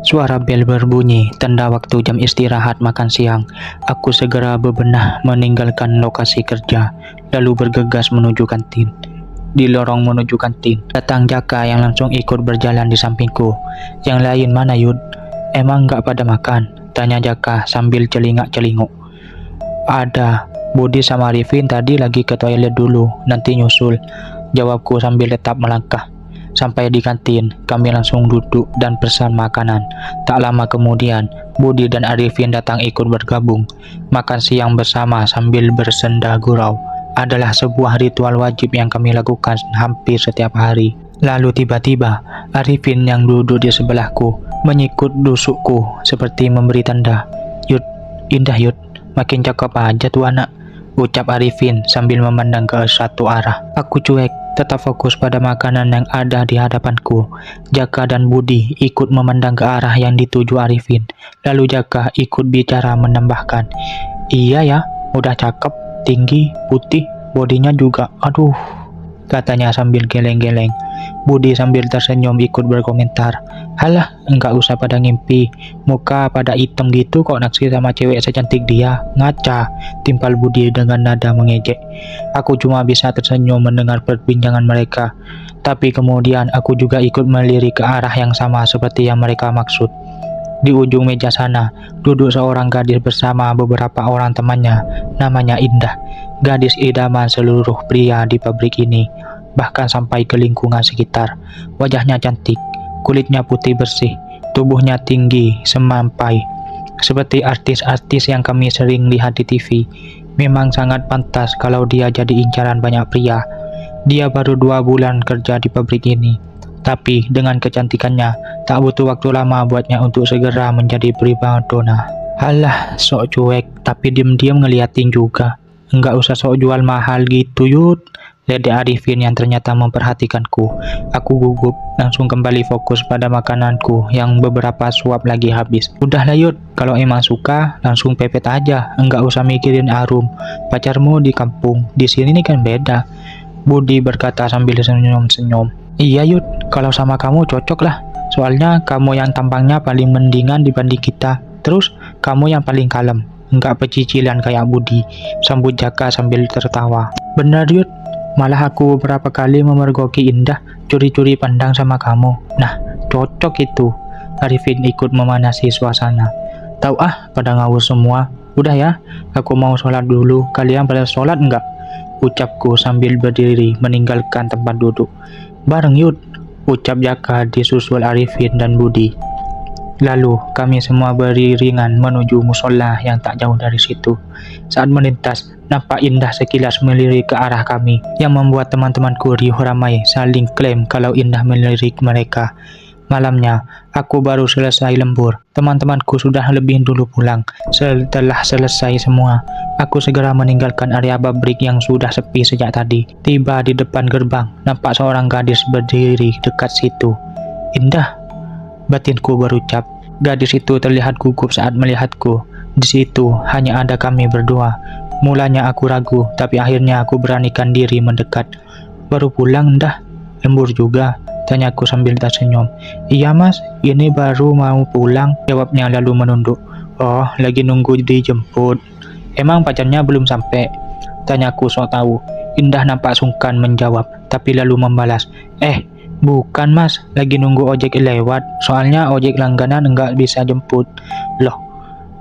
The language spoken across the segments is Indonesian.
Suara bel berbunyi, tanda waktu jam istirahat makan siang. Aku segera bebenah meninggalkan lokasi kerja, lalu bergegas menuju kantin. Di lorong menuju kantin, datang Jaka yang langsung ikut berjalan di sampingku. Yang lain mana Yud? Emang nggak pada makan? Tanya Jaka sambil celingak-celinguk. Ada, Budi sama Arifin tadi lagi ke toilet dulu, nanti nyusul. Jawabku sambil tetap melangkah. Sampai di kantin, kami langsung duduk dan pesan makanan. Tak lama kemudian, Budi dan Arifin datang ikut bergabung. Makan siang bersama sambil bersenda gurau adalah sebuah ritual wajib yang kami lakukan hampir setiap hari. Lalu tiba-tiba, Arifin yang duduk di sebelahku menyikut dusukku seperti memberi tanda. Yud, indah Yud, makin cakep aja tuh anak, ucap Arifin sambil memandang ke satu arah. Aku cuek, tetap fokus pada makanan yang ada di hadapanku. Jaka dan Budi ikut memandang ke arah yang dituju Arifin. Lalu Jaka ikut bicara menambahkan, iya ya, udah cakep, tinggi, putih, bodinya juga, aduh, katanya sambil geleng-geleng. Budi sambil tersenyum ikut berkomentar, halah, enggak usah pada ngimpi, muka pada hitam gitu kok naksir sama cewek secantik dia, ngaca, timpal Budi dengan nada mengejek. Aku cuma bisa tersenyum mendengar perbincangan mereka, tapi kemudian aku juga ikut melirik ke arah yang sama seperti yang mereka maksud. Di ujung meja sana, duduk seorang gadis bersama beberapa orang temannya, namanya Indah, gadis idaman seluruh pria di pabrik ini, bahkan sampai ke lingkungan sekitar. Wajahnya cantik, kulitnya putih bersih, tubuhnya tinggi, semampai, seperti artis-artis yang kami sering lihat di TV. Memang sangat pantas kalau dia jadi incaran banyak pria. Dia baru 2 bulan kerja di pabrik ini, tapi dengan kecantikannya, tak butuh waktu lama buatnya untuk segera menjadi primadona. Halah, sok cuek, tapi diam-diam ngeliatin juga. Enggak usah sok jual mahal gitu Yud, Dede Arifin yang ternyata memperhatikanku. Aku gugup, langsung kembali fokus pada makananku yang beberapa suap lagi habis. Udah lah Yud, kalau emang suka, langsung pepet aja, enggak usah mikirin Arum. Pacarmu di kampung, di sini nih kan beda. Budi berkata sambil senyum-senyum. Iya Yud, kalau sama kamu cocok lah. Soalnya kamu yang tampangnya paling mendingan dibanding kita. Terus kamu yang paling kalem, enggak pecicilan kayak Budi, sambut Jaka sambil tertawa. Benar Yud, malah aku beberapa kali memergoki Indah curi-curi pandang sama kamu. Nah, cocok itu. Arifin ikut memanasi suasana. Tahu pada ngawur semua. Udah ya, aku mau sholat dulu. Kalian pada sholat enggak? Ucapku sambil berdiri meninggalkan tempat duduk. Bareng Yud, ucap Jaka disusul Arifin dan Budi. Lalu kami semua beriringan menuju musola yang tak jauh dari situ. Saat melintas, nampak Indah sekilas melirik ke arah kami, yang membuat teman-temanku riuh ramai saling klaim kalau Indah melirik mereka. Malamnya, aku baru selesai lembur. Teman-temanku sudah lebih dulu pulang. Setelah selesai semua, aku segera meninggalkan area pabrik yang sudah sepi sejak tadi. Tiba di depan gerbang, nampak seorang gadis berdiri dekat situ. Indah, batinku berucap. Gadis itu terlihat gugup saat melihatku. Di situ hanya ada kami berdua. Mulanya aku ragu, tapi akhirnya aku beranikan diri mendekat. Baru pulang Indah? Lembur juga? Tanyaku sambil tersenyum. Iya mas, ini baru mau pulang, jawabnya lalu menunduk. Oh, lagi nunggu dijemput. Emang pacarnya belum sampai? Tanyaku sok tahu. Indah nampak sungkan menjawab, tapi lalu membalas. Bukan mas, lagi nunggu ojek lewat, soalnya ojek langganan enggak bisa jemput. Loh,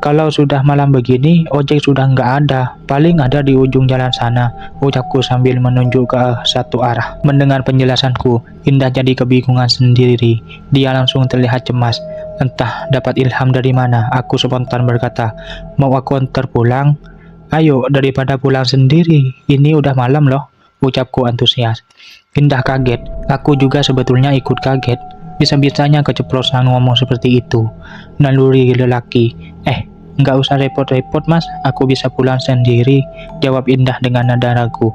kalau sudah malam begini, ojek sudah enggak ada, paling ada di ujung jalan sana, ucapku sambil menunjuk ke satu arah. Mendengar penjelasanku, Indah jadi kebingungan sendiri. Dia langsung terlihat cemas. Entah dapat ilham dari mana, aku spontan berkata, mau aku antar pulang? Ayo, daripada pulang sendiri, ini udah malam loh, ucapku antusias. Indah kaget, aku juga sebetulnya ikut kaget. Bisa-bisanya keceplosan ngomong seperti itu. Naluri lelaki. Nggak usah repot-repot mas, aku bisa pulang sendiri, jawab Indah dengan nada ragu.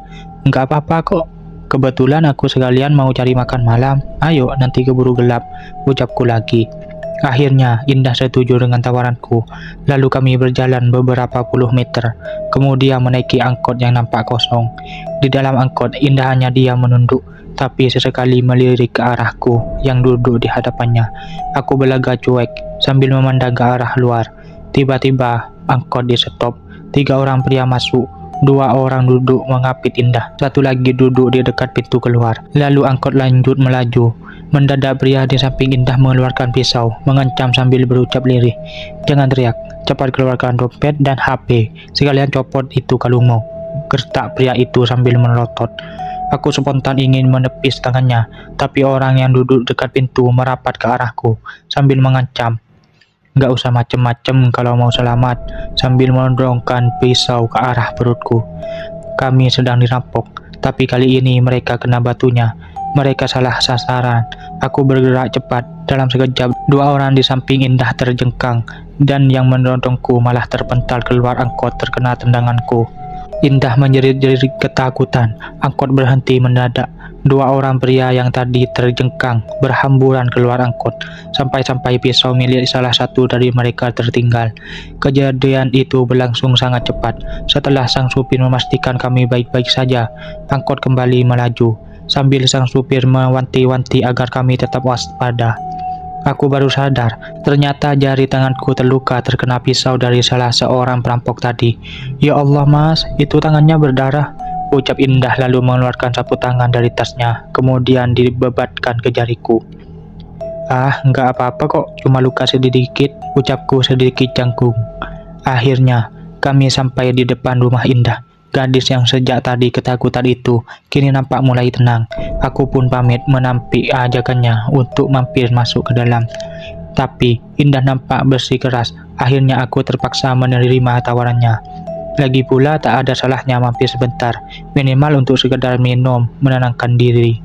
Nggak apa-apa kok, kebetulan aku sekalian mau cari makan malam. Ayo, nanti keburu gelap, ucapku lagi. Akhirnya Indah setuju dengan tawaranku. Lalu kami berjalan beberapa puluh meter, kemudian menaiki angkot yang nampak kosong. Di dalam angkot, Indah hanya diam menunduk, tapi sesekali melirik ke arahku yang duduk di hadapannya. Aku berlagak cuek sambil memandang ke arah luar. Tiba-tiba angkot di stop. 3 orang pria masuk. 2 orang duduk mengapit Indah. 1 lagi duduk di dekat pintu keluar. Lalu angkot lanjut melaju. Mendadak pria di samping Indah mengeluarkan pisau, mengancam sambil berucap lirih. "Jangan teriak, cepat keluarkan dompet dan HP. Sekalian copot itu kalau mau," gertak pria itu sambil melotot. Aku spontan ingin menepis tangannya, tapi orang yang duduk dekat pintu merapat ke arahku sambil mengancam. "Nggak usah macem-macem kalau mau selamat," sambil menodongkan pisau ke arah perutku. Kami sedang dirampok, tapi kali ini mereka kena batunya. Mereka salah sasaran. Aku bergerak cepat. Dalam sekejap, 2 orang di samping Indah terjengkang, dan yang menodongku malah terpental keluar angkot terkena tendanganku. Indah menjerit-jerit ketakutan. Angkot berhenti mendadak. 2 orang pria yang tadi terjengkang berhamburan keluar angkot, sampai-sampai pisau milik salah satu dari mereka tertinggal. Kejadian itu berlangsung sangat cepat. Setelah sang supir memastikan kami baik-baik saja, angkot kembali melaju, sambil sang supir mewanti-wanti agar kami tetap waspada. Aku baru sadar, ternyata jari tanganku terluka terkena pisau dari salah seorang perampok tadi. "Ya Allah mas, itu tangannya berdarah," ucap Indah lalu mengeluarkan sapu tangan dari tasnya, kemudian dibebatkan ke jariku. "Ah, nggak apa-apa kok, cuma luka sedikit," ucapku sedikit canggung. Akhirnya, kami sampai di depan rumah Indah. Gadis yang sejak tadi ketakutan itu kini nampak mulai tenang. Aku pun pamit menampik ajakannya untuk mampir masuk ke dalam. Tapi Indah nampak bersikeras. Akhirnya aku terpaksa menerima tawarannya. Lagi pula tak ada salahnya mampir sebentar, minimal untuk sekedar minum, menenangkan diri.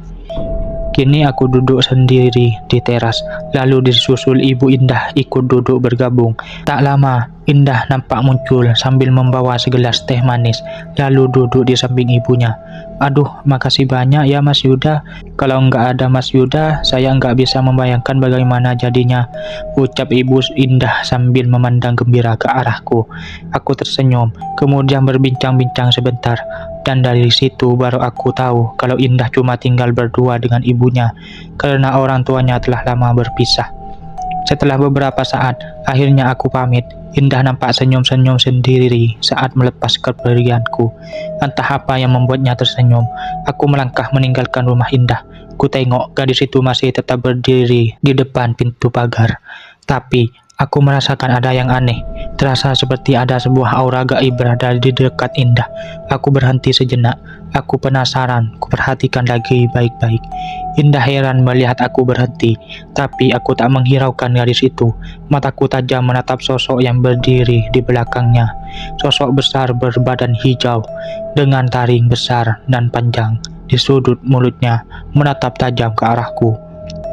Kini aku duduk sendiri di teras, lalu disusul ibu Indah ikut duduk bergabung. Tak lama, Indah nampak muncul sambil membawa segelas teh manis, lalu duduk di samping ibunya. "Aduh, makasih banyak ya Mas Yuda. Kalau nggak ada Mas Yuda, saya nggak bisa membayangkan bagaimana jadinya," ucap ibu Indah sambil memandang gembira ke arahku. Aku tersenyum, kemudian berbincang-bincang sebentar. Dan dari situ baru aku tahu kalau Indah cuma tinggal berdua dengan ibunya karena orang tuanya telah lama berpisah. Setelah beberapa saat, akhirnya aku pamit. Indah nampak senyum-senyum sendiri saat melepas kepergianku. Entah apa yang membuatnya tersenyum. Aku melangkah meninggalkan rumah Indah. Ku tengok gadis itu masih tetap berdiri di depan pintu pagar. Tapi aku merasakan ada yang aneh. Terasa seperti ada sebuah aura gaib berada di dekat Indah. Aku berhenti sejenak. Aku penasaran. Ku perhatikan lagi baik-baik. Indah heran melihat aku berhenti. Tapi aku tak menghiraukan gadis itu. Mataku tajam menatap sosok yang berdiri di belakangnya. Sosok besar berbadan hijau dengan taring besar dan panjang. Di sudut mulutnya menatap tajam ke arahku.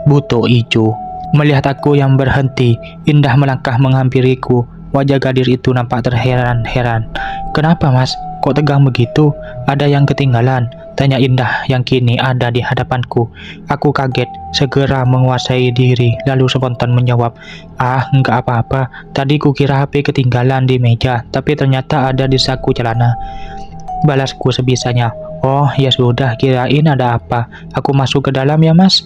Buto hijau. Melihat aku yang berhenti, Indah melangkah menghampiriku. Wajah gadis itu nampak terheran-heran. "Kenapa mas? Kok tegang begitu? Ada yang ketinggalan?" tanya Indah yang kini ada di hadapanku. Aku kaget, segera menguasai diri, lalu spontan menjawab, "Ah, enggak apa-apa. Tadi kukira HP ketinggalan di meja, tapi ternyata ada di saku celana," balasku sebisanya. "Oh, ya sudah, kirain ada apa. Aku masuk ke dalam ya mas."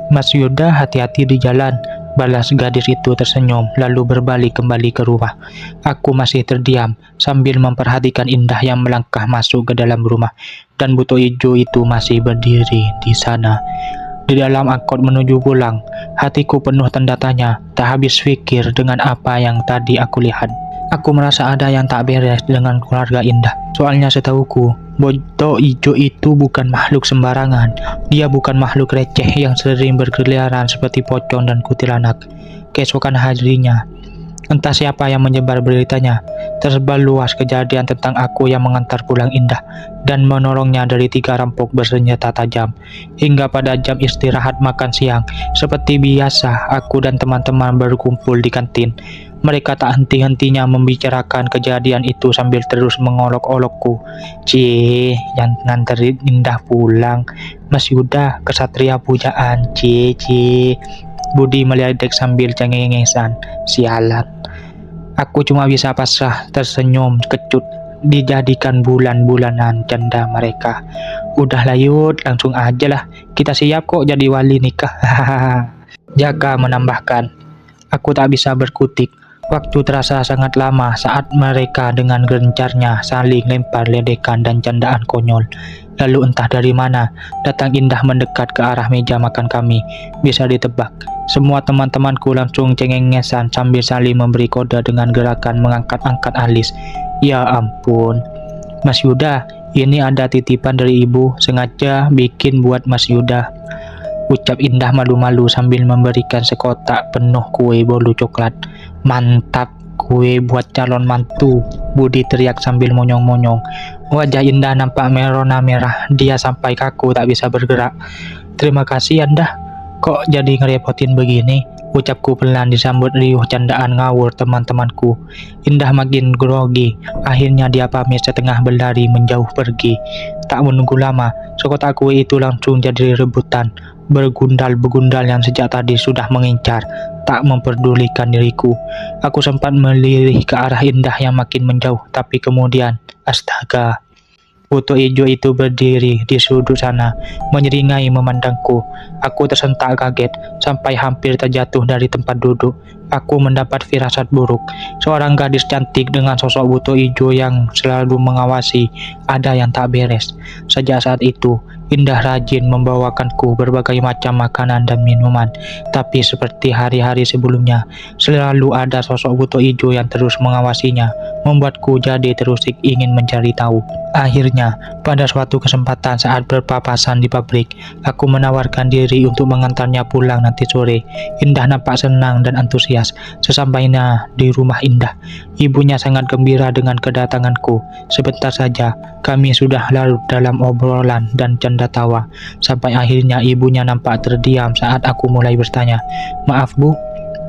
"Mas Yuda, hati-hati di jalan," balas gadis itu tersenyum, lalu berbalik kembali ke rumah. Aku masih terdiam, sambil memperhatikan Indah yang melangkah masuk ke dalam rumah, dan buto hijau itu masih berdiri di sana. Di dalam angkot menuju pulang, hatiku penuh tanda tanya, tak habis pikir dengan apa yang tadi aku lihat. Aku merasa ada yang tak beres dengan keluarga Indah. Soalnya setahuku, buto hijau itu bukan makhluk sembarangan. Dia bukan makhluk receh yang sering berkeliaran seperti pocong dan kuntilanak. Keesokan harinya, entah siapa yang menyebar beritanya, tersebar luas kejadian tentang aku yang mengantar pulang Indah dan menolongnya dari 3 rampok bersenjata tajam. Hingga pada jam istirahat makan siang, seperti biasa aku dan teman-teman berkumpul di kantin. Mereka tak henti-hentinya membicarakan kejadian itu sambil terus mengolok-olokku. "Cie, yang nganterin Indah pulang, Mas Yuda, kesatria pujaan, cie." Budi meledek sambil cengengesan. "Sialan." Aku cuma bisa pasrah tersenyum kecut, dijadikan bulan-bulanan janda mereka. Udah layut, langsung aja lah. Kita siap kok jadi wali nikah. Jaka menambahkan. Aku tak bisa berkutik. Waktu terasa sangat lama saat mereka dengan gencarnya saling lempar ledekan dan candaan konyol. Lalu entah dari mana, datang Indah mendekat ke arah meja makan kami. Bisa ditebak, semua teman-temanku langsung cengengesan sambil saling memberi kode dengan gerakan mengangkat-angkat alis. Ya ampun. Mas Yuda, ini ada titipan dari ibu, sengaja bikin buat Mas Yuda. Ucap Indah malu-malu sambil memberikan sekotak penuh kue bolu coklat. Mantap, kue buat calon mantu, Budi teriak sambil monyong-monyong. Wajah Indah nampak merona merah, dia sampai kaku tak bisa bergerak. Terima kasih Indah, kok jadi ngerepotin begini? Ucapku pelan disambut riuh candaan ngawur teman-temanku. Indah makin grogi, akhirnya dia pamit setengah berlari menjauh pergi. Tak menunggu lama, sekotak kue itu langsung jadi rebutan. Bergundal-begundal yang sejak tadi sudah mengincar, tak memperdulikan diriku. Aku sempat melirik ke arah Indah yang makin menjauh, tapi kemudian, astaga, foto hijau itu berdiri di sudut sana, menyeringai memandangku. Aku tersentak kaget, sampai hampir terjatuh dari tempat duduk. Aku mendapat firasat buruk. Seorang gadis cantik dengan sosok buto hijau yang selalu mengawasi, ada yang tak beres. Sejak saat itu, Indah rajin membawakanku berbagai macam makanan dan minuman. Tapi seperti hari-hari sebelumnya, selalu ada sosok buto hijau yang terus mengawasinya, membuatku jadi terus ingin mencari tahu. Akhirnya, pada suatu kesempatan saat berpapasan di pabrik, aku menawarkan diri untuk mengantarnya pulang nanti sore. Indah nampak senang dan antusias. Sesampainya di rumah Indah, ibunya sangat gembira dengan kedatanganku. Sebentar saja, kami sudah larut dalam obrolan dan canda tawa. Sampai akhirnya ibunya nampak terdiam saat aku mulai bertanya, "Maaf Bu,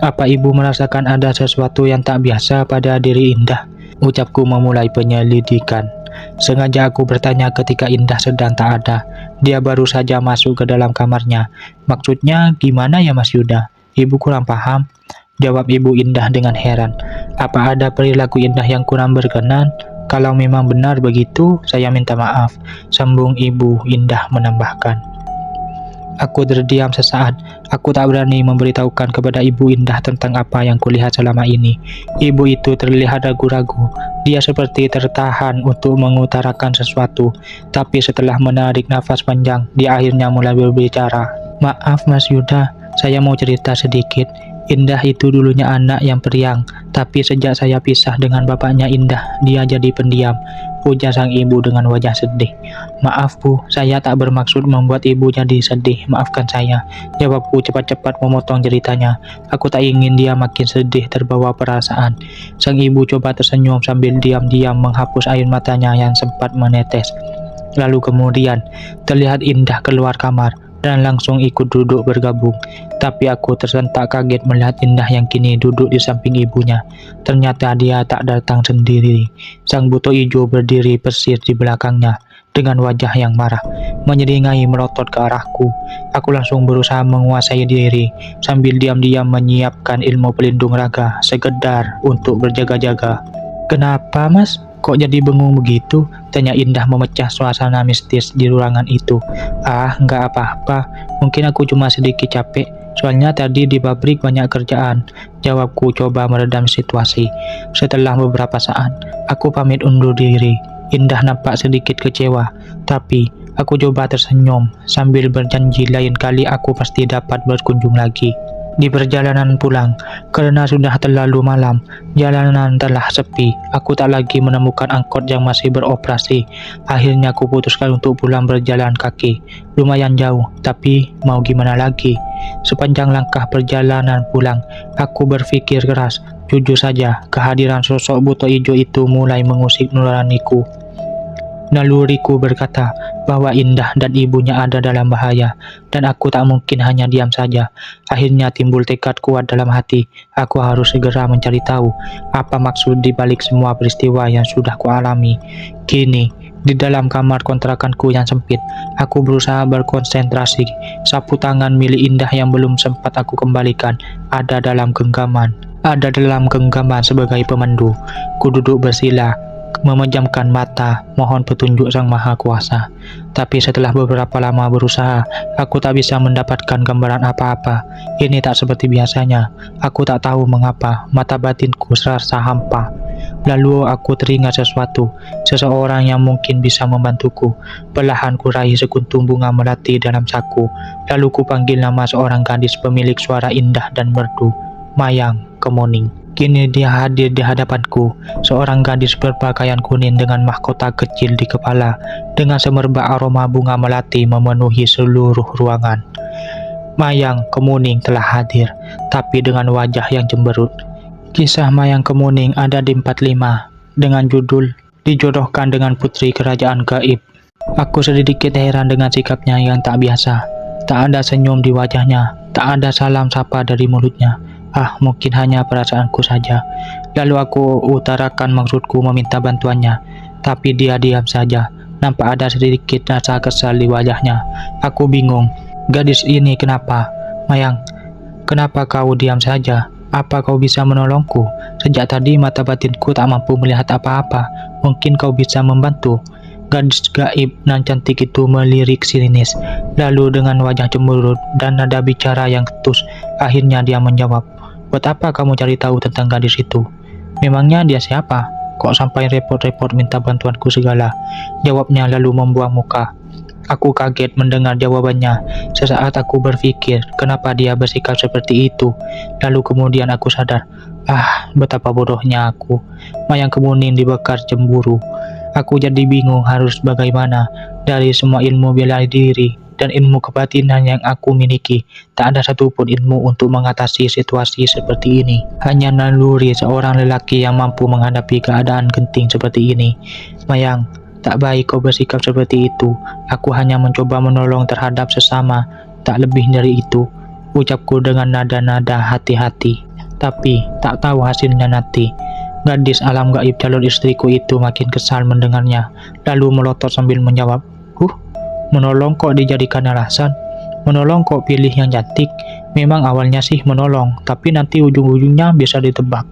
apa ibu merasakan ada sesuatu yang tak biasa pada diri Indah?" Ucapku memulai penyelidikan. Sengaja aku bertanya ketika Indah sedang tak ada. Dia baru saja masuk ke dalam kamarnya. "Maksudnya gimana ya Mas Yuda? Ibu kurang paham," jawab ibu Indah dengan heran. "Apa ada perilaku Indah yang kurang berkenan? Kalau memang benar begitu, saya minta maaf," sambung ibu Indah menambahkan. Aku terdiam sesaat. Aku tak berani memberitahukan kepada ibu Indah tentang apa yang kulihat selama ini. Ibu itu terlihat ragu-ragu. Dia seperti tertahan untuk mengutarakan sesuatu. Tapi setelah menarik nafas panjang, dia akhirnya mulai berbicara. "Maaf Mas Yuda, saya mau cerita sedikit. Indah itu dulunya anak yang periang, tapi sejak saya pisah dengan bapaknya Indah, dia jadi pendiam," ujar sang ibu dengan wajah sedih. "Maaf Bu, saya tak bermaksud membuat ibu jadi sedih, maafkan saya," jawabku cepat-cepat memotong ceritanya. Aku tak ingin dia makin sedih terbawa perasaan. Sang ibu coba tersenyum sambil diam-diam menghapus air matanya yang sempat menetes. Lalu kemudian, terlihat Indah keluar kamar dan langsung ikut duduk bergabung. Tapi aku tersentak kaget melihat Indah yang kini duduk di samping ibunya. Ternyata dia tak datang sendiri. Sang buto hijau berdiri persis di belakangnya dengan wajah yang marah, menyeringai melotot ke arahku. Aku langsung berusaha menguasai diri sambil diam-diam menyiapkan ilmu pelindung raga sekedar untuk berjaga-jaga. "Kenapa Mas? Kok jadi bengong begitu?" tanya Indah memecah suasana mistis di ruangan itu. "Ah, nggak apa-apa. Mungkin aku cuma sedikit capek. Soalnya tadi di pabrik banyak kerjaan," jawabku coba meredam situasi. Setelah beberapa saat, aku pamit undur diri. Indah nampak sedikit kecewa, tapi aku coba tersenyum sambil berjanji lain kali aku pasti dapat berkunjung lagi. Di perjalanan pulang, karena sudah terlalu malam, jalanan telah sepi. Aku tak lagi menemukan angkot yang masih beroperasi. Akhirnya aku putuskan untuk pulang berjalan kaki. Lumayan jauh, tapi mau gimana lagi? Sepanjang langkah perjalanan pulang, aku berpikir keras. Jujur saja, kehadiran sosok buto hijau itu mulai mengusik nuraniku. Naluriku berkata bahwa Indah dan ibunya ada dalam bahaya, dan aku tak mungkin hanya diam saja. Akhirnya timbul tekad kuat dalam hati. Aku harus segera mencari tahu apa maksud di balik semua peristiwa yang sudah kualami. Kini, di dalam kamar kontrakanku yang sempit, aku berusaha berkonsentrasi. Sapu tangan milik Indah yang belum sempat aku kembalikan ada dalam genggaman sebagai pemandu. Ku duduk bersila, memejamkan mata, mohon petunjuk Sang Maha Kuasa. Tapi setelah beberapa lama berusaha, aku tak bisa mendapatkan gambaran apa-apa. Ini tak seperti biasanya. Aku tak tahu mengapa mata batinku serasa hampa. Lalu aku teringat sesuatu, seseorang yang mungkin bisa membantuku. Perlahan ku raih sekuntum bunga melati dalam saku. Lalu ku panggil nama seorang gadis pemilik suara indah dan merdu, Mayang Kemuning. Kini dia hadir di hadapanku, seorang gadis berpakaian kuning dengan mahkota kecil di kepala, dengan semerbak aroma bunga melati memenuhi seluruh ruangan. Mayang Kemuning telah hadir, tapi dengan wajah yang cemberut. Kisah Mayang Kemuning ada di 45, dengan judul Dijodohkan dengan Putri Kerajaan Gaib. Aku sedikit heran dengan sikapnya yang tak biasa. Tak ada senyum di wajahnya, tak ada salam sapa dari mulutnya. Mungkin hanya perasaanku saja. Lalu aku utarakan maksudku meminta bantuannya, tapi dia diam saja. Nampak ada sedikit rasa kesal di wajahnya. Aku bingung. Gadis ini kenapa? Mayang, kenapa kau diam saja? Apa kau bisa menolongku? Sejak tadi mata batinku tak mampu melihat apa-apa. Mungkin kau bisa membantu. Gadis gaib nan cantik itu melirik sinis. Lalu dengan wajah cemberut dan nada bicara yang ketus, akhirnya dia menjawab, "Buat apa kamu cari tahu tentang gadis itu? Memangnya dia siapa? Kok sampai repot-repot minta bantuanku segala?" Jawabnya lalu membuang muka. Aku kaget mendengar jawabannya. Sesaat aku berpikir, kenapa dia bersikap seperti itu. Lalu kemudian aku sadar, betapa bodohnya aku. Mayang Kemuning dibakar cemburu. Aku jadi bingung harus bagaimana. Dari semua ilmu bela diri dan ilmu kebatinan yang aku miliki, tak ada satupun ilmu untuk mengatasi situasi seperti ini. Hanya naluri seorang lelaki yang mampu menghadapi keadaan genting seperti ini. Mayang, tak baik kau bersikap seperti itu. Aku hanya mencoba menolong terhadap sesama, tak lebih dari itu, ucapku dengan nada-nada hati-hati. Tapi tak tahu hasilnya nanti. Gadis alam gaib calon istriku itu makin kesal mendengarnya, lalu melotot sambil menjawab, menolong kok dijadikan alasan? Menolong kok pilih yang cantik? Memang awalnya sih menolong, tapi nanti ujung-ujungnya bisa ditebak.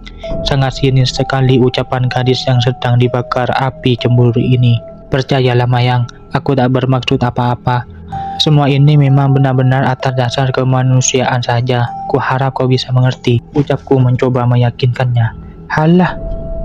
Sangat sinis sekali ucapan gadis yang sedang dibakar api cemburu ini. Percayalah Mayang, aku tak bermaksud apa-apa. Semua ini memang benar-benar atas dasar kemanusiaan saja. Kuharap kau bisa mengerti, ucapku mencoba meyakinkannya. Halah,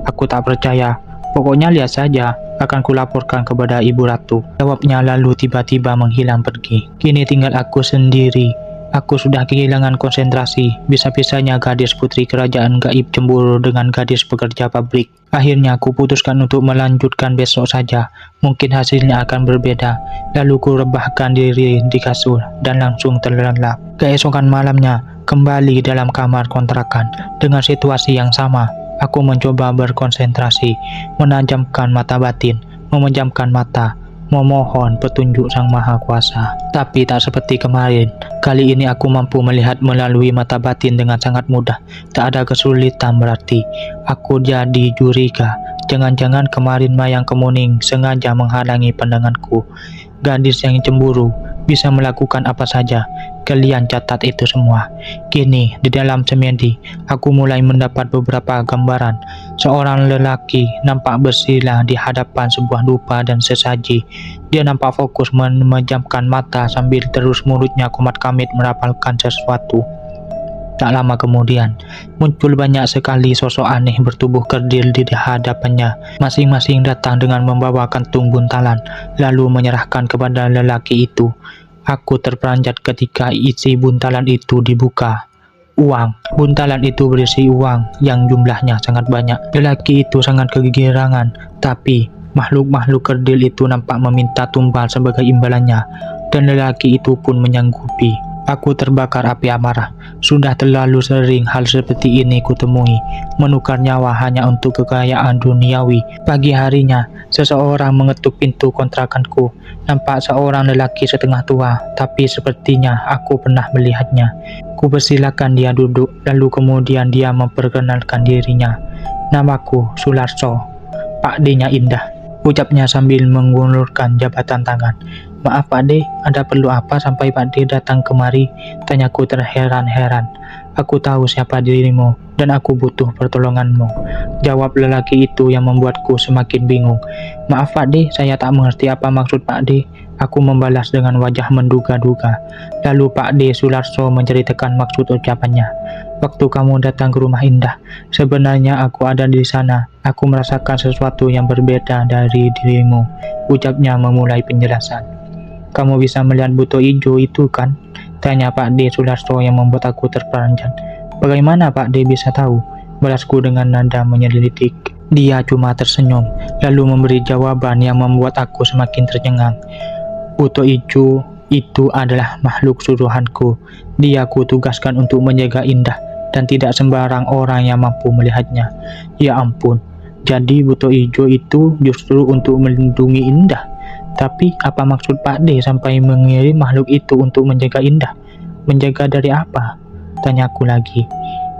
aku tak percaya. Pokoknya lihat saja, akan kulaporkan kepada Ibu Ratu, jawabnya lalu tiba-tiba menghilang pergi. Kini tinggal aku sendiri. Aku sudah kehilangan konsentrasi. Bisa-bisanya gadis putri kerajaan gaib cemburu dengan gadis pekerja pabrik. Akhirnya aku putuskan untuk melanjutkan besok saja. Mungkin hasilnya akan berbeda. Lalu ku rebahkan diri di kasur dan langsung terlelap. Keesokan malamnya, kembali dalam kamar kontrakan dengan situasi yang sama. Aku mencoba berkonsentrasi, menajamkan mata batin, memejamkan mata, memohon petunjuk Sang Maha Kuasa. Tapi tak seperti kemarin. Kali ini aku mampu melihat melalui mata batin dengan sangat mudah. Tak ada kesulitan berarti. Aku jadi curiga. Jangan-jangan kemarin Mayang Kemuning sengaja menghalangi pandanganku. Gadis yang cemburu bisa melakukan apa saja. Kalian catat itu semua. Kini di dalam semedi, aku mulai mendapat beberapa gambaran. Seorang lelaki nampak bersila di hadapan sebuah dupa dan sesaji. Dia nampak fokus memejamkan mata sambil terus mulutnya komat-kamit merapalkan sesuatu. Tak lama kemudian, muncul banyak sekali sosok aneh bertubuh kerdil di hadapannya. Masing-masing datang dengan membawa kantung buntalan, lalu menyerahkan kepada lelaki itu. Aku terperanjat ketika isi buntalan itu dibuka. Uang. Buntalan itu berisi uang yang jumlahnya sangat banyak. Lelaki itu sangat kegirangan, tapi makhluk-makhluk kerdil itu nampak meminta tumbal sebagai imbalannya, dan lelaki itu pun menyanggupi. Aku terbakar api amarah. Sudah terlalu sering hal seperti ini kutemui, menukar nyawa hanya untuk kekayaan duniawi. Pagi harinya, seseorang mengetuk pintu kontrakanku. Nampak seorang lelaki setengah tua, tapi sepertinya aku pernah melihatnya. Ku persilakan dia duduk, lalu kemudian dia memperkenalkan dirinya. Namaku Sularso. Pak D-nya indah, ucapnya sambil mengulurkan jabatan tangan. Maaf Pak D, ada perlu apa sampai Pak D datang kemari? Tanyaku terheran-heran. Aku tahu siapa dirimu, dan aku butuh pertolonganmu. Jawab lelaki itu yang membuatku semakin bingung. Maaf Pak D, saya tak mengerti apa maksud Pak D. Aku membalas dengan wajah menduga-duga. Lalu Pak D Sularso menceritakan maksud ucapannya. Waktu kamu datang ke rumah Indah, sebenarnya aku ada di sana. Aku merasakan sesuatu yang berbeda dari dirimu. Ucapnya memulai penjelasan. Kamu bisa melihat buto hijau itu kan? Tanya Pak D Sularso yang membuat aku terperanjat. Bagaimana Pak D bisa tahu? Balasku dengan nada menyelidik. Dia cuma tersenyum, lalu memberi jawaban yang membuat aku semakin tercengang. Buto hijau itu adalah makhluk suruhanku. Dia kutugaskan untuk menjaga Indah, dan tidak sembarang orang yang mampu melihatnya. Ya ampun, jadi buto hijau itu justru untuk melindungi Indah. Tapi apa maksud Pak D sampai mengirim makhluk itu untuk menjaga Indah? Menjaga dari apa? Tanyaku lagi.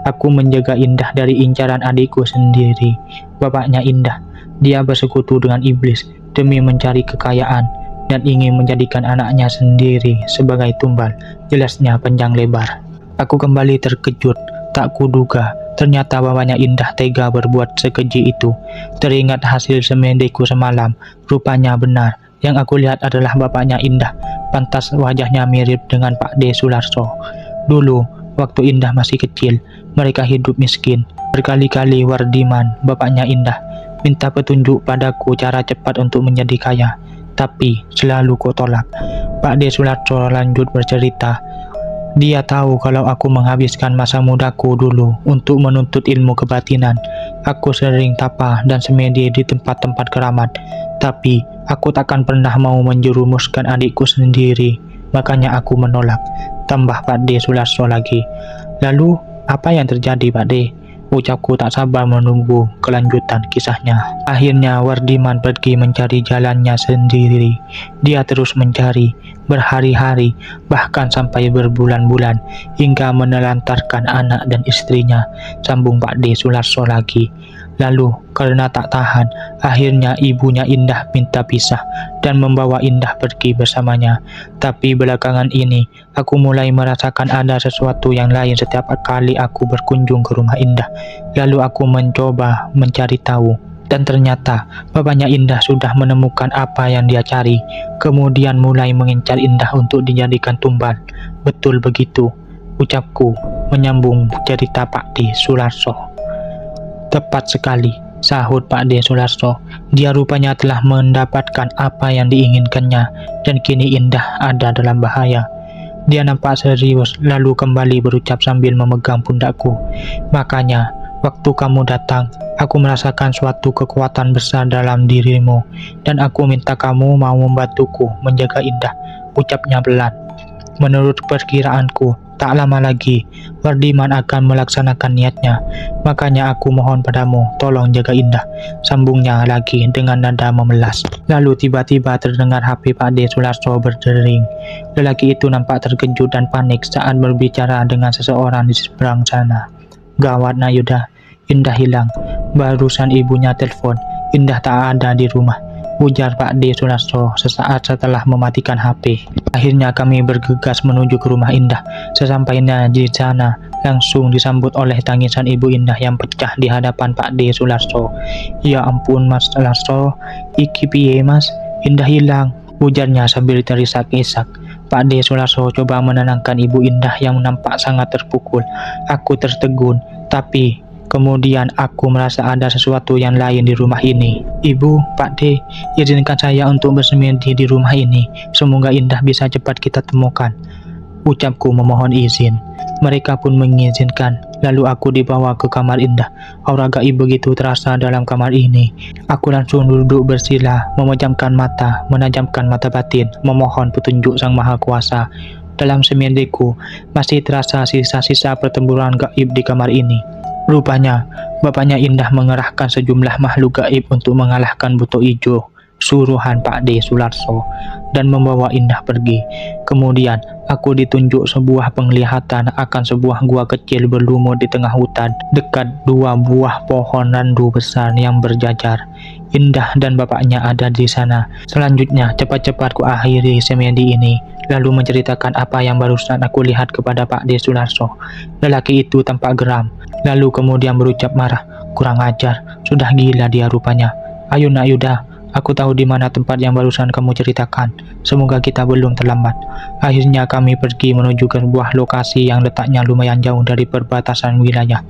Aku menjaga Indah dari incaran adikku sendiri, bapaknya Indah. Dia bersekutu dengan iblis demi mencari kekayaan dan ingin menjadikan anaknya sendiri sebagai tumbal. Jelasnya panjang lebar. Aku kembali terkejut. Tak kuduga, ternyata bapaknya Indah tega berbuat sekeji itu. Teringat hasil semendiku semalam. Rupanya benar. Yang aku lihat adalah bapaknya Indah. Pantas wajahnya mirip dengan Pak D Sularso. Dulu, waktu Indah masih kecil, mereka hidup miskin. Berkali-kali Wardiman, bapaknya Indah, minta petunjuk padaku cara cepat untuk menjadi kaya. Tapi selalu ku tolak. Pak D Sularso lanjut bercerita. Dia tahu kalau aku menghabiskan masa mudaku dulu untuk menuntut ilmu kebatinan. Aku sering tapa dan semedi di tempat-tempat keramat. Tapi aku takkan pernah mau menjerumuskan adikku sendiri. Makanya aku menolak. Tambah Pak D Sularso lagi. Lalu apa yang terjadi Pak D? Ucapku tak sabar menunggu kelanjutan kisahnya. Akhirnya Wardiman pergi mencari jalannya sendiri. Dia terus mencari berhari-hari, bahkan sampai berbulan-bulan, hingga menelantarkan anak dan istrinya. Sambung Pak D Sularso lagi. Lalu karena tak tahan, akhirnya ibunya Indah minta pisah dan membawa Indah pergi bersamanya. Tapi belakangan ini aku mulai merasakan ada sesuatu yang lain setiap kali aku berkunjung ke rumah Indah. Lalu aku mencoba mencari tahu, dan ternyata bapaknya Indah sudah menemukan apa yang dia cari. Kemudian mulai mengincar Indah untuk dijadikan tumbal. Betul begitu, ucapku menyambung cerita Pak D Sularso. Tepat sekali, sahut Pak D Sularso. Dia rupanya telah mendapatkan apa yang diinginkannya, dan kini Indah ada dalam bahaya. Dia nampak serius, lalu kembali berucap sambil memegang pundakku. Makanya, waktu kamu datang, aku merasakan suatu kekuatan besar dalam dirimu, dan aku minta kamu mau membantuku menjaga Indah, ucapnya pelan. Menurut perkiraanku, tak lama lagi Wardiman akan melaksanakan niatnya. Makanya aku mohon padamu, tolong jaga Indah, sambungnya lagi dengan nada memelas. Lalu tiba-tiba terdengar HP Pak D Sularso berdering. Lelaki itu nampak terkejut dan panik saat berbicara dengan seseorang di seberang sana. Gawat Nayuda, Indah hilang. Barusan ibunya telepon, Indah tak ada di rumah, ujar Pak D Sularso sesaat setelah mematikan HP. Akhirnya kami bergegas menuju ke rumah Indah. Sesampainya di sana, langsung disambut oleh tangisan ibu Indah yang pecah di hadapan Pak D Sularso. Ya ampun Mas Sularso, iki piye Mas? Indah hilang, ujarnya sambil terisak-isak. Pak D Sularso coba menenangkan ibu Indah yang nampak sangat terpukul. Aku tertegun, tapi kemudian aku merasa ada sesuatu yang lain di rumah ini. Ibu, Pak D, izinkan saya untuk bersemedi di rumah ini. Semoga Indah bisa cepat kita temukan, ucapku memohon izin. Mereka pun mengizinkan. Lalu aku dibawa ke kamar Indah. Aura gaib begitu terasa dalam kamar ini. Aku langsung duduk bersila, memejamkan mata, menajamkan mata batin, memohon petunjuk Sang Maha Kuasa. Dalam semediku masih terasa sisa-sisa pertempuran gaib di kamar ini. Rupanya, bapaknya Indah mengerahkan sejumlah makhluk gaib untuk mengalahkan buto hijau, suruhan Pak D Sularso, dan membawa Indah pergi. Kemudian, aku ditunjuk sebuah penglihatan akan sebuah gua kecil berlumur di tengah hutan, dekat dua buah pohon randu besar yang berjajar. Indah dan bapaknya ada di sana. Selanjutnya, cepat-cepat ku akhiri semedi ini, lalu menceritakan apa yang barusan aku lihat kepada Pak De Sularso. Lelaki itu tampak geram, lalu kemudian berucap marah. Kurang ajar, sudah gila dia rupanya. Ayo nak Yuda, aku tahu di mana tempat yang barusan kamu ceritakan. Semoga kita belum terlambat. Akhirnya kami pergi menuju ke sebuah lokasi yang letaknya lumayan jauh dari perbatasan wilayah.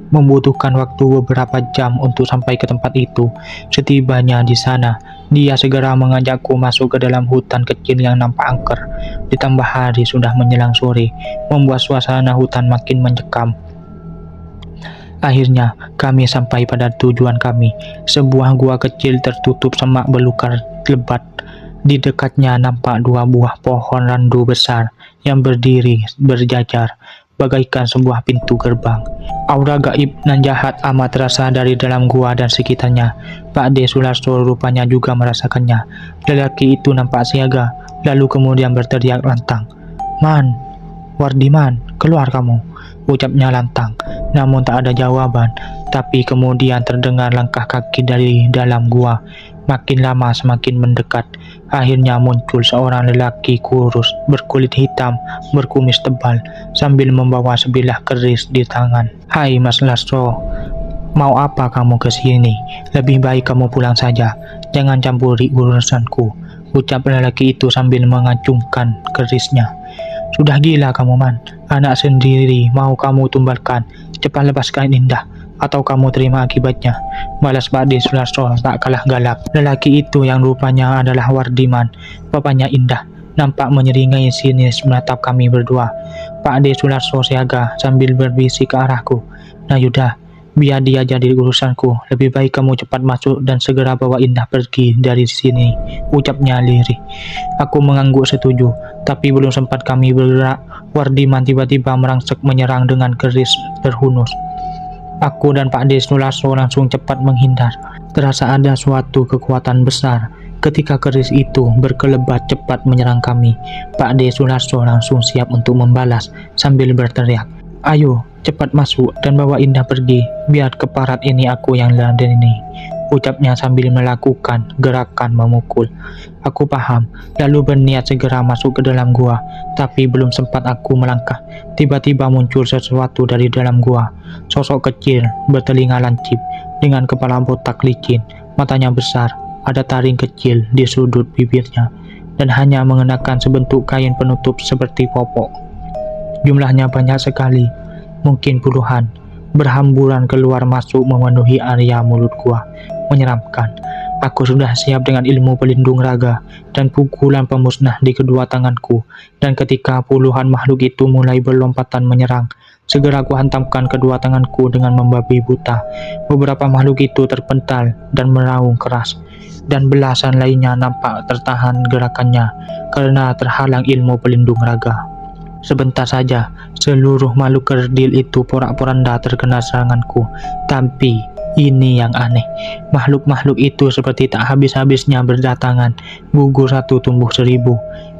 Membutuhkan waktu beberapa jam untuk sampai ke tempat itu. Setibanya di sana, dia segera mengajakku masuk ke dalam hutan kecil yang nampak angker. Ditambah hari sudah menjelang sore, membuat suasana hutan makin mencekam. Akhirnya, kami sampai pada tujuan kami, sebuah gua kecil tertutup semak belukar lebat. Di dekatnya nampak 2 buah pohon randu besar yang berdiri berjajar, bagaikan sebuah pintu gerbang. Aura gaib dan jahat amat terasa dari dalam gua dan sekitarnya. Pak De Sularso rupanya juga merasakannya. Lelaki itu nampak siaga, lalu kemudian berteriak lantang. Man, Wardiman, keluar kamu, ucapnya lantang. Namun tak ada jawaban, tapi kemudian terdengar langkah kaki dari dalam gua. Makin lama semakin mendekat. Akhirnya muncul seorang lelaki kurus, berkulit hitam, berkumis tebal, sambil membawa sebilah keris di tangan. Hai Mas Larso, mau apa kamu ke sini? Lebih baik kamu pulang saja, jangan campuri urusanku, ucap lelaki itu sambil mengacungkan kerisnya. Sudah gila kamu Man, anak sendiri mau kamu tumbalkan, cepat lepaskan Indah, atau kamu terima akibatnya, balas Pak De Sularso tak kalah galak. Lelaki itu yang rupanya adalah Wardiman, bapaknya Indah, nampak menyeringai sinis menatap kami berdua. Pak De Sularso siaga sambil berbisik ke arahku. Nah Yuda, biar dia jadi urusanku, lebih baik kamu cepat masuk dan segera bawa Indah pergi dari sini, ucapnya lirih. Aku mengangguk setuju, tapi belum sempat kami bergerak, Wardiman tiba-tiba merangsek menyerang dengan keris berhunus. Aku dan Pak De Sularso langsung cepat menghindar. Terasa ada suatu kekuatan besar ketika keris itu berkelebat cepat menyerang kami. Pak De Sularso langsung siap untuk membalas sambil berteriak, ayo cepat masuk dan bawa Indah pergi, biar keparat ini aku yang ladeni, ucapnya sambil melakukan gerakan memukul. Aku paham, lalu berniat segera masuk ke dalam gua, tapi belum sempat aku melangkah, tiba-tiba muncul sesuatu dari dalam gua. Sosok kecil, bertelinga lancip, dengan kepala botak licin, matanya besar, ada taring kecil di sudut bibirnya, dan hanya mengenakan sebentuk kain penutup seperti popok. Jumlahnya banyak sekali, mungkin puluhan, berhamburan keluar masuk memenuhi area mulut gua. Menyeramkan. Aku sudah siap dengan ilmu pelindung raga dan pukulan pemusnah di kedua tanganku, dan ketika puluhan makhluk itu mulai berlompatan menyerang, segera ku hantamkan kedua tanganku dengan membabi buta. Beberapa makhluk itu terpental dan meraung keras, dan belasan lainnya nampak tertahan gerakannya karena terhalang ilmu pelindung raga. Sebentar saja, seluruh makhluk kerdil itu porak-poranda terkena seranganku. Tapi ini yang aneh, makhluk-makhluk itu seperti tak habis-habisnya berdatangan, gugur satu tumbuh 1000,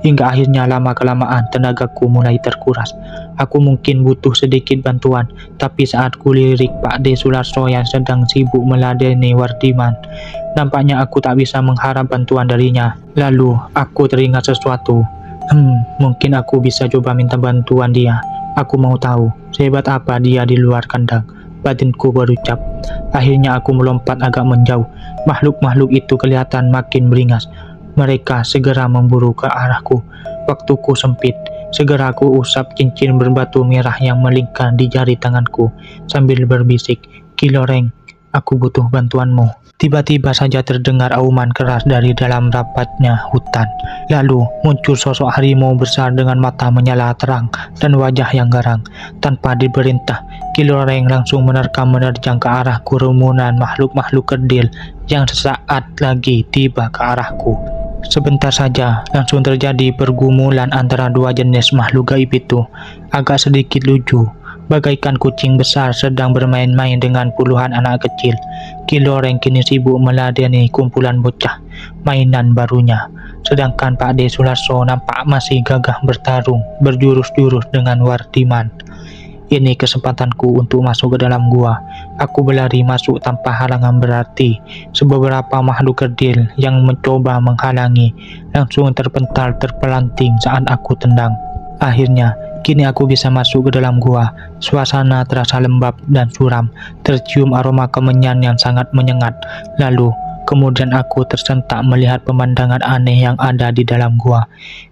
hingga akhirnya lama-kelamaan tenagaku mulai terkuras. Aku mungkin butuh sedikit bantuan, tapi saat kulirik Pak De Sularso yang sedang sibuk meladeni Wardiman, nampaknya aku tak bisa mengharap bantuan darinya. Lalu aku teringat sesuatu. Mungkin aku bisa coba minta bantuan dia. Aku mau tahu sehebat apa dia di luar kandang, batinku berucap. Akhirnya aku melompat agak menjauh. Makhluk-makhluk itu kelihatan makin beringas. Mereka segera memburu ke arahku. Waktuku sempit. Segera aku usap cincin berbatu merah yang melingkar di jari tanganku sambil berbisik, Kiloreng, aku butuh bantuanmu. Tiba-tiba saja terdengar auman keras dari dalam rapatnya hutan. Lalu muncul sosok harimau besar dengan mata menyala terang dan wajah yang garang. Tanpa diperintah, Kiloreng langsung menerkam-menerjang ke arah kerumunan makhluk-makhluk kerdil yang sesaat lagi tiba ke arahku. Sebentar saja langsung terjadi pergumulan antara dua jenis makhluk gaib itu. Agak sedikit lucu, bagaikan kucing besar sedang bermain-main dengan puluhan anak kecil. Kiloreng kini sibuk meladeni kumpulan bocah mainan barunya, sedangkan Pak De Sularso nampak masih gagah bertarung berjurus-jurus dengan Wardiman. Ini kesempatanku untuk masuk ke dalam gua. Aku berlari masuk tanpa halangan berarti. Beberapa makhluk kerdil yang mencoba menghalangi langsung terpental terpelanting saat aku tendang. Akhirnya, kini aku bisa masuk ke dalam gua. Suasana terasa lembab dan suram. Tercium aroma kemenyan yang sangat menyengat. Lalu, kemudian aku tersentak melihat pemandangan aneh yang ada di dalam gua.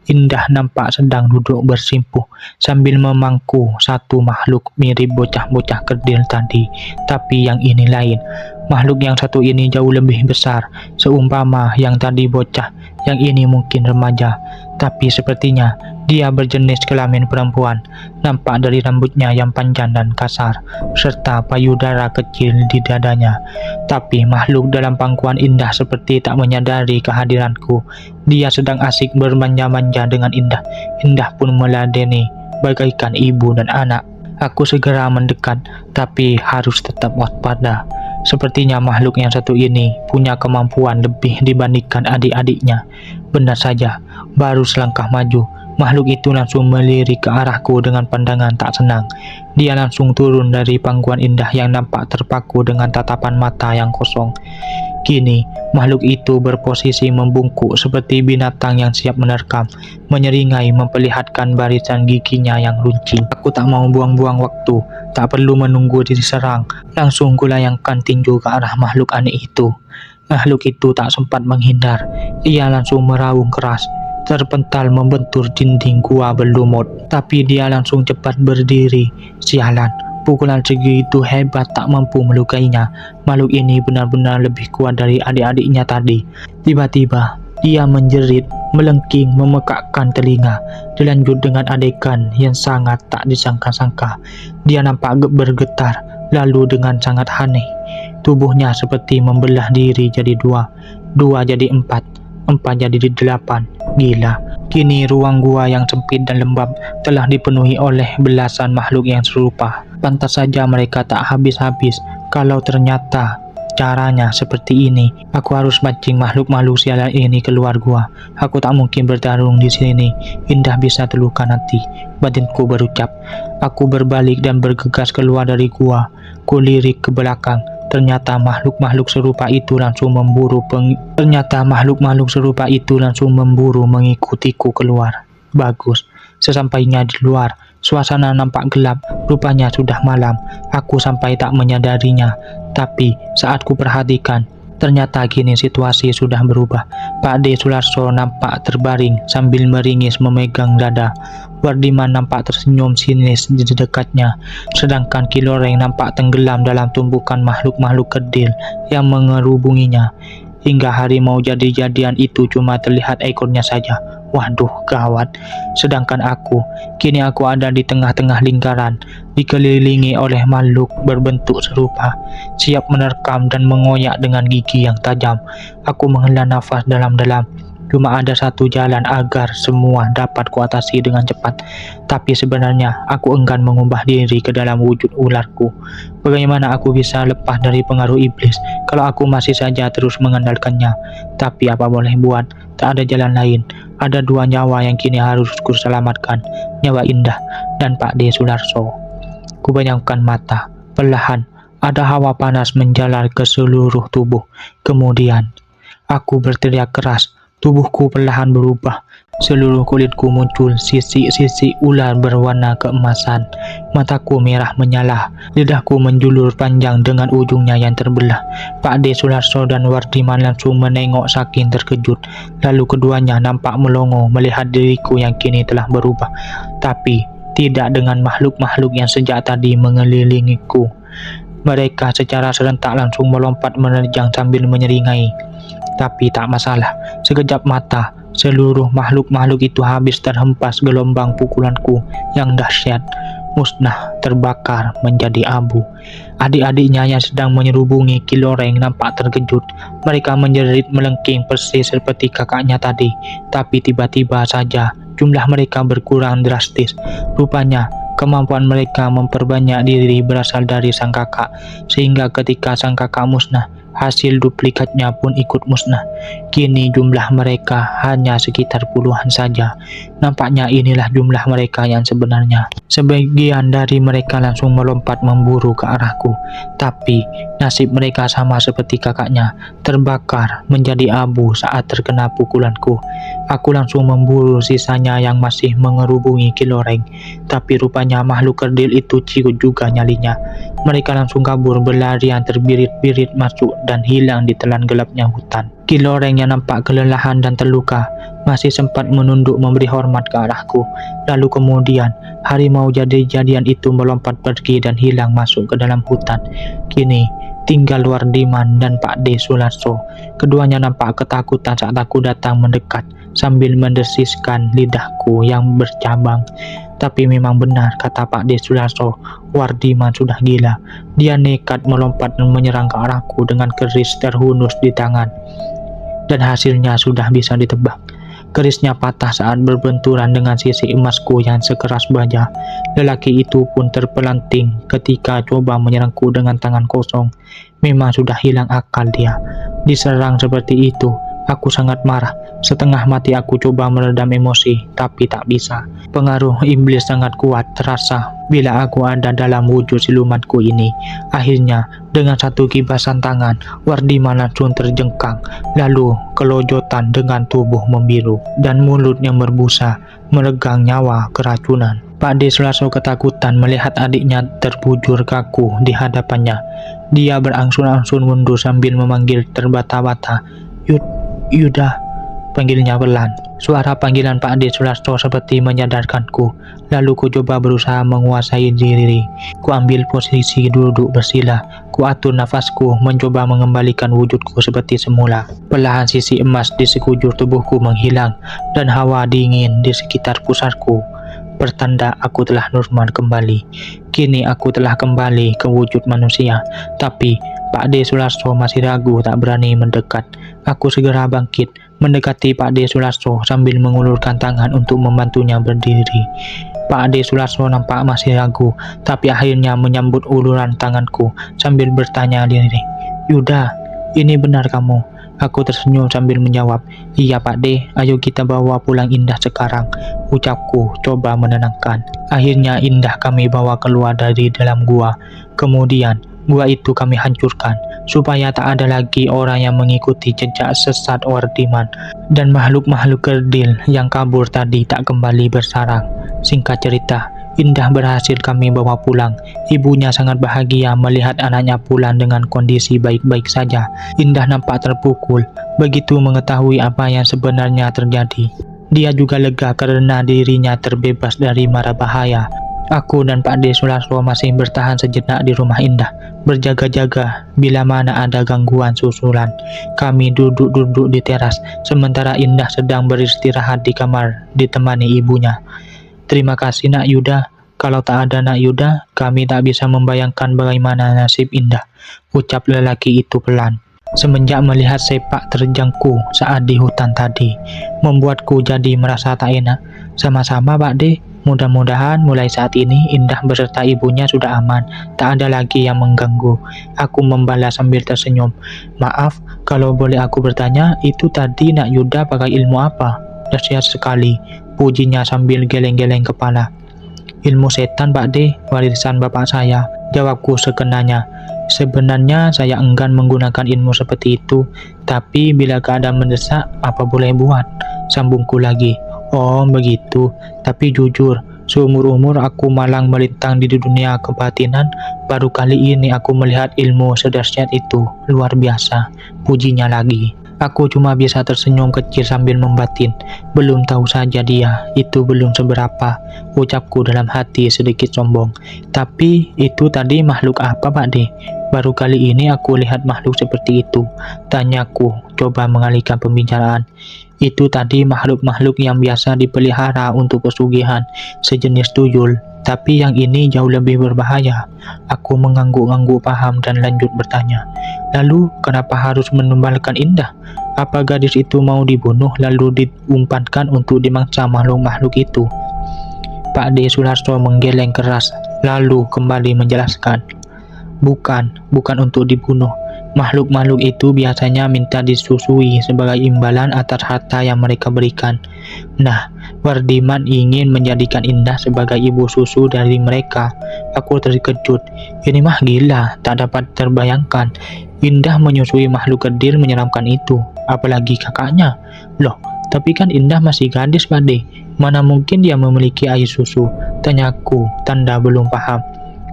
Indah nampak sedang duduk bersimpuh sambil memangku satu makhluk mirip bocah-bocah kerdil tadi. Tapi yang ini lain. Makhluk yang satu ini jauh lebih besar. Seumpama yang tadi bocah, yang ini mungkin remaja. Tapi sepertinya dia berjenis kelamin perempuan. Nampak dari rambutnya yang panjang dan kasar, serta payudara kecil di dadanya. Tapi makhluk dalam pangkuan indah seperti tak menyadari kehadiranku. Dia sedang asik bermanja-manja dengan indah. Indah pun meladeni bagaikan ibu dan anak. Aku segera mendekat, tapi harus tetap waspada. Sepertinya makhluk yang satu ini punya kemampuan lebih dibandingkan adik-adiknya. Benar saja, baru selangkah maju, makhluk itu langsung melirik ke arahku dengan pandangan tak senang. Dia langsung turun dari pangkuan indah yang nampak terpaku dengan tatapan mata yang kosong. Kini, makhluk itu berposisi membungkuk seperti binatang yang siap menerkam, menyeringai memperlihatkan barisan giginya yang runcing. Aku tak mau buang-buang waktu, tak perlu menunggu diserang, langsung kulayangkan tinju ke arah makhluk aneh itu. Makhluk itu tak sempat menghindar, ia langsung meraung keras, terpental membentur dinding gua berlumut. Tapi dia langsung cepat berdiri. Sialan, pukulan segi itu hebat tak mampu melukainya. Makhluk ini benar-benar lebih kuat dari adik-adiknya tadi. Tiba-tiba, dia menjerit, melengking, memekakkan telinga. Dilanjut dengan adegan yang sangat tak disangka-sangka. Dia nampak bergetar, lalu dengan sangat aneh. Tubuhnya seperti membelah diri jadi dua jadi empat jadi 8. Gila. Kini ruang gua yang sempit dan lembab telah dipenuhi oleh belasan makhluk yang serupa. Pantas saja mereka tak habis-habis kalau ternyata caranya seperti ini. Aku harus mancing makhluk-makhluk sialan ini keluar gua. Aku tak mungkin bertarung di sini. Indah bisa terluka nanti, batinku berucap. Aku berbalik dan bergegas keluar dari gua. Kulirik ke belakang. Ternyata makhluk-makhluk serupa itu langsung memburu mengikutiku keluar. Bagus. Sesampainya di luar, suasana nampak gelap. Rupanya sudah malam. Aku sampai tak menyadarinya. Tapi saat ku perhatikan, ternyata kini situasi sudah berubah. Pak D. Sularso nampak terbaring sambil meringis memegang dada. Wardiman nampak tersenyum sinis di dekatnya, sedangkan Ki Loreng nampak tenggelam dalam tumpukan makhluk-makhluk kerdil yang mengerubunginya. Hingga harimau jadi-jadian itu cuma terlihat ekornya saja. Waduh, gawat. Sedangkan kini aku ada di tengah-tengah lingkaran, dikelilingi oleh makhluk berbentuk serupa, siap menerkam dan mengoyak dengan gigi yang tajam. Aku menghela nafas dalam-dalam. Cuma ada satu jalan agar semua dapat kuatasi dengan cepat. Tapi sebenarnya aku enggan mengubah diri ke dalam wujud ularku. Bagaimana aku bisa lepas dari pengaruh iblis kalau aku masih saja terus mengandalkannya? Tapi apa boleh buat, tak ada jalan lain. Ada dua nyawa yang kini harus kuselamatkan, nyawa Indah dan Pak D. Sularso. Kubayangkan mata, perlahan ada hawa panas menjalar ke seluruh tubuh. Kemudian aku berteriak keras. Tubuhku perlahan berubah. Seluruh kulitku muncul sisik-sisik ular berwarna keemasan. Mataku merah menyala. Lidahku menjulur panjang dengan ujungnya yang terbelah. Pak D. Sularso dan Wardiman langsung menengok saking terkejut. Lalu keduanya nampak melongo melihat diriku yang kini telah berubah. Tapi tidak dengan makhluk-makhluk yang sejak tadi mengelilingiku. Mereka secara serentak langsung melompat menerjang sambil menyeringai. Tapi tak masalah, sekejap mata, seluruh makhluk-makhluk itu habis terhempas gelombang pukulanku yang dahsyat, musnah, terbakar menjadi abu. Adik-adiknya yang sedang menyerubungi Ki Loreng nampak terkejut. Mereka menjerit melengking persis seperti kakaknya tadi. Tapi tiba-tiba saja jumlah mereka berkurang drastis. Rupanya kemampuan mereka memperbanyak diri berasal dari sang kakak, sehingga ketika sang kakak musnah, hasil duplikatnya pun ikut musnah. Kini jumlah mereka hanya sekitar puluhan saja. Nampaknya inilah jumlah mereka yang sebenarnya. Sebagian dari mereka langsung melompat memburu ke arahku. Tapi nasib mereka sama seperti kakaknya, terbakar menjadi abu saat terkena pukulanku. Aku langsung memburu sisanya yang masih mengerubungi Kiloreng. Tapi rupanya makhluk kerdil itu ciut juga nyalinya. Mereka langsung kabur berlarian terbirit-birit masuk dan hilang di telan gelapnya hutan. Kiloreng yang nampak kelelahan dan terluka masih sempat menunduk memberi hormat ke arahku. Lalu kemudian harimau jadi-jadian itu melompat pergi dan hilang masuk ke dalam hutan. Kini tinggal Wardiman dan Pak D Sularso. Keduanya nampak ketakutan saat aku datang mendekat sambil mendesiskan lidahku yang bercabang. Tapi memang benar kata Pak D Sularso, Wardiman sudah gila. Dia nekat melompat dan menyerang ke arahku dengan keris terhunus di tangan. Dan hasilnya sudah bisa ditebak. Kerisnya patah saat berbenturan dengan sisi emasku yang sekeras baja. Lelaki itu pun terpelanting ketika coba menyerangku dengan tangan kosong. Memang sudah hilang akal dia. Diserang seperti itu, aku sangat marah. Setengah mati aku coba meredam emosi, tapi tak bisa. Pengaruh iblis sangat kuat terasa bila aku ada dalam wujud silumanku ini. Akhirnya, dengan satu kibasan tangan, Wardiman langsung terjengkang, lalu kelojotan dengan tubuh membiru dan mulutnya berbusa, meregang nyawa keracunan. Pak D Sularso ketakutan melihat adiknya terbujur kaku di hadapannya. Dia berangsur-angsur mundur sambil memanggil terbata-bata, Yuda, panggilnya pelan. Suara panggilan Pak D Sularso seperti menyadarkanku. Lalu ku coba berusaha menguasai diri. Ku ambil posisi duduk bersila. Ku atur nafasku, mencoba mengembalikan wujudku seperti semula. Perlahan sisi emas di sekujur tubuhku menghilang dan hawa dingin di sekitar pusarku pertanda aku telah normal kembali. Kini aku telah kembali ke wujud manusia. Tapi Pak D Sularso masih ragu, tak berani mendekat. Aku segera bangkit, mendekati Pak D Sularso sambil mengulurkan tangan untuk membantunya berdiri. Pak D Sularso nampak masih ragu, tapi akhirnya menyambut uluran tanganku sambil bertanya diri, Yuda, ini benar kamu? Aku tersenyum sambil menjawab, iya Pak D, ayo kita bawa pulang Indah sekarang, ucapku coba menenangkan. Akhirnya Indah kami bawa keluar dari dalam gua. Kemudian gua itu kami hancurkan, supaya tak ada lagi orang yang mengikuti jejak sesat Wardiman, dan makhluk-makhluk kerdil yang kabur tadi tak kembali bersarang. Singkat cerita, Indah berhasil kami bawa pulang. Ibunya sangat bahagia melihat anaknya pulang dengan kondisi baik-baik saja. Indah nampak terpukul begitu mengetahui apa yang sebenarnya terjadi. Dia juga lega karena dirinya terbebas dari mara bahaya. Aku dan Pak D Sularso masih bertahan sejenak di rumah Indah, berjaga-jaga bila mana ada gangguan susulan. Kami duduk-duduk di teras, sementara Indah sedang beristirahat di kamar ditemani ibunya. Terima kasih Nak Yuda, kalau tak ada Nak Yuda, kami tak bisa membayangkan bagaimana nasib Indah, ucap lelaki itu pelan. Semenjak melihat sepak terjangku saat di hutan tadi, membuatku jadi merasa tak enak. Sama-sama Pak D, mudah-mudahan mulai saat ini Indah beserta ibunya sudah aman, tak ada lagi yang mengganggu. Aku membalas sambil tersenyum. Maaf, kalau boleh aku bertanya, itu tadi Nak Yuda pakai ilmu apa? Dahsyat sekali, pujinya sambil geleng-geleng kepala. Ilmu setan Pak D, warisan bapak saya, jawabku sekenanya. Sebenarnya saya enggan menggunakan ilmu seperti itu, tapi bila keadaan mendesak, apa boleh buat, sambungku lagi. Oh begitu, tapi jujur, seumur-umur aku malang melintang di dunia kebatinan, baru kali ini aku melihat ilmu sedahsyat itu, luar biasa, pujinya lagi. Aku cuma bisa tersenyum kecil sambil membatin. Belum tahu saja dia, itu belum seberapa, ucapku dalam hati sedikit sombong. Tapi itu tadi makhluk apa Pak D? Baru kali ini aku lihat makhluk seperti itu, tanyaku, coba mengalihkan pembicaraan. Itu tadi makhluk-makhluk yang biasa dipelihara untuk pesugihan, sejenis tuyul. Tapi yang ini jauh lebih berbahaya. Aku mengangguk-angguk paham dan lanjut bertanya. Lalu kenapa harus menumbalkan Indah? Apa gadis itu mau dibunuh lalu diumpankan untuk dimangsa makhluk-makhluk itu? Pak D Sularso menggeleng keras, lalu kembali menjelaskan. Bukan untuk dibunuh. Makhluk-makhluk itu biasanya minta disusui sebagai imbalan atas harta yang mereka berikan. Nah, Wardiman ingin menjadikan Indah sebagai ibu susu dari mereka. Aku terkejut. Ini mah gila, tak dapat terbayangkan. Indah menyusui makhluk kerdil menyeramkan itu, apalagi kakaknya. Loh, tapi kan Indah masih gadis, Pakde. Mana mungkin dia memiliki air susu? Tanyaku, tanda belum paham.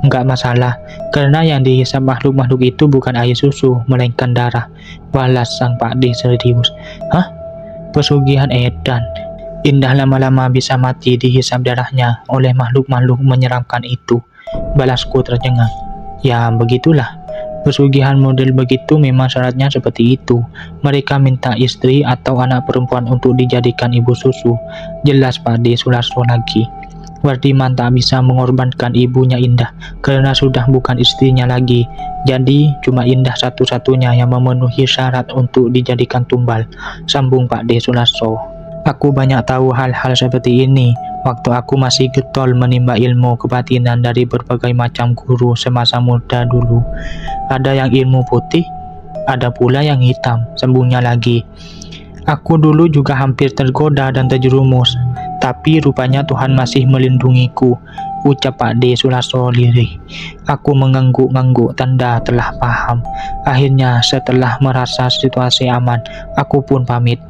Enggak masalah, karena yang dihisap makhluk-makhluk itu bukan air susu, melainkan darah. Balas sang Pakde serius. Hah? Pesugihan edan. Indah lama-lama bisa mati dihisap darahnya oleh makhluk-makhluk menyeramkan itu. Balasku tercengang. Ya, begitulah. Pesugihan model begitu memang syaratnya seperti itu. Mereka minta istri atau anak perempuan untuk dijadikan ibu susu. Jelas Pakde Sularso lagi. Wardiman tak bisa mengorbankan ibunya Indah karena sudah bukan istrinya lagi. Jadi cuma Indah satu-satunya yang memenuhi syarat untuk dijadikan tumbal, sambung Pakde Sularso. Aku banyak tahu hal-hal seperti ini waktu aku masih getol menimba ilmu kebatinan dari berbagai macam guru semasa muda dulu. Ada yang ilmu putih, ada pula yang hitam, sambungnya lagi. Aku dulu juga hampir tergoda dan terjerumus, tapi rupanya Tuhan masih melindungiku, ucap Pakde Sularso lirih. Aku mengangguk-angguk tanda telah paham. Akhirnya setelah merasa situasi aman, aku pun pamit.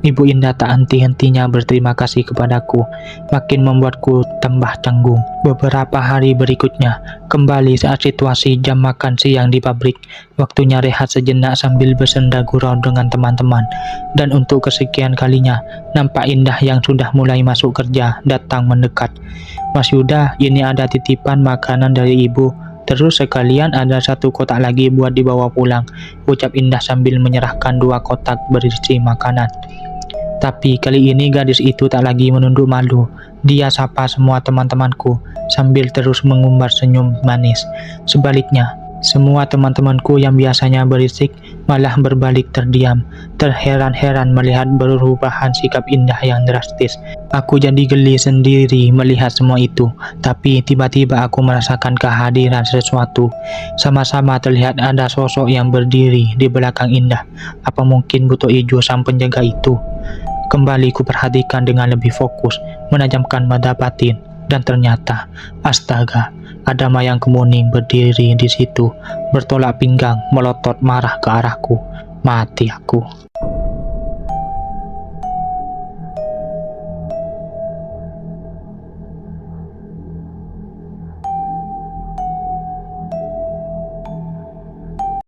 Ibu Indah tak henti-hentinya berterima kasih kepadaku, makin membuatku tambah canggung. Beberapa hari berikutnya, kembali saat situasi jam makan siang di pabrik, waktunya rehat sejenak sambil bersenda gurau dengan teman-teman. Dan untuk kesekian kalinya, nampak Indah yang sudah mulai masuk kerja datang mendekat. Mas Yuda, ini ada titipan makanan dari ibu. Terus sekalian ada satu kotak lagi buat dibawa pulang, ucap Indah sambil menyerahkan 2 kotak berisi makanan. Tapi kali ini gadis itu tak lagi menunduk malu. Dia sapa semua teman-temanku sambil terus mengumbar senyum manis. Sebaliknya, semua teman-temanku yang biasanya berisik malah berbalik terdiam, terheran-heran melihat perubahan sikap Indah yang drastis. Aku jadi geli sendiri melihat semua itu, tapi tiba-tiba aku merasakan kehadiran sesuatu. Sama-sama terlihat ada sosok yang berdiri di belakang Indah. Apa mungkin buto ijo sang penjaga itu? Kembali ku perhatikan dengan lebih fokus, menajamkan mata batin, dan ternyata, astaga, ada mayang kemuning berdiri di situ, bertolak pinggang, melotot marah ke arahku. Mati aku.